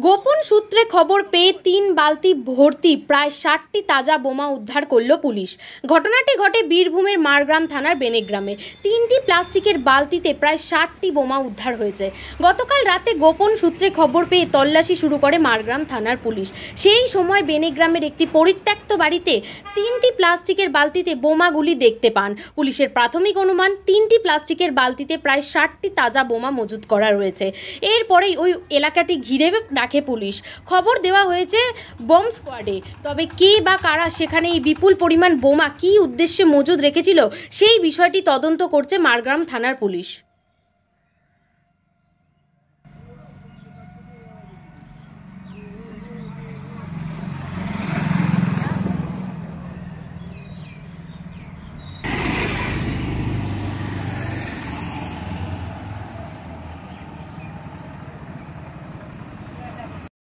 গোপন সূত্রে খবর পেয়ে ৩ বালতি ভর্তি প্রায় ৬০টি তাজা বোমা উদ্ধার করল পুলিশ। ঘটনাটি ঘটে বীরভূমের মারগ্রাম থানার বেনেগ্রামে। ৩টি প্লাস্টিকের বালতিতে প্রায় ৬০টি বোমা উদ্ধার হয়েছে। গতকাল রাতে গোপন সূত্রে খবর পেয়ে তল্লাশি শুরু করে মারগ্রাম থানার পুলিশ। সেই সময় বেনেগ্রামের একটি পরিত্যক্ত বাড়িতে ৩টি প্লাস্টিকের বালতিতে বোমাগুলি দেখতে পান। পুলিশের প্রাথমিক অনুমান ৩টি প্লাস্টিকের বালতিতে প্রায় ৬০টি তাজা বোমা মজুত করা রয়েছে। এরপরেই ওই এলাকাটি ঘিরে রাখে পুলিশ। খবর দেওয়া হয়েছে বম স্কোয়াডে। তবে কে বা কারা সেখানে এই বিপুল পরিমাণ বোমা কী উদ্দেশ্যে মজুদ রেখেছিল সেই বিষয়টি তদন্ত করছে মারগ্রাম থানার পুলিশ।